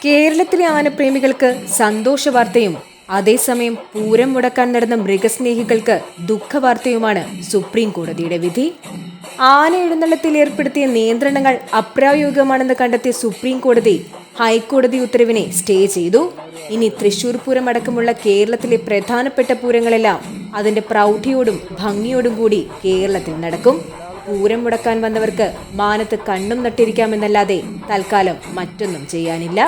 കേരളത്തിലെ ആനപ്രേമികൾക്ക് സന്തോഷ വാർത്തയും അതേസമയം പൂരം മുടക്കാൻ നടന്ന മൃഗസ്നേഹികൾക്ക് ദുഃഖവാർത്തയുമാണ് സുപ്രീം കോടതിയുടെ വിധി. ആന എഴുന്നള്ളത്തിൽ ഏർപ്പെടുത്തിയ നിയന്ത്രണങ്ങൾ അപ്രായോഗികമാണെന്ന് കണ്ടെത്തിയ സുപ്രീം കോടതി ഹൈക്കോടതി ഉത്തരവിനെ സ്റ്റേ ചെയ്തു. ഇനി തൃശൂർ പൂരം അടക്കമുള്ള കേരളത്തിലെ പ്രധാനപ്പെട്ട പൂരങ്ങളെല്ലാം അതിന്റെ പ്രൗഢിയോടും ഭംഗിയോടും കൂടി കേരളത്തിൽ നടക്കും. പൂരം മുടക്കാൻ വന്നവർക്ക് മാനത്ത് കണ്ണും നട്ടിരിക്കാമെന്നല്ലാതെ തൽക്കാലം മറ്റൊന്നും ചെയ്യാനില്ല.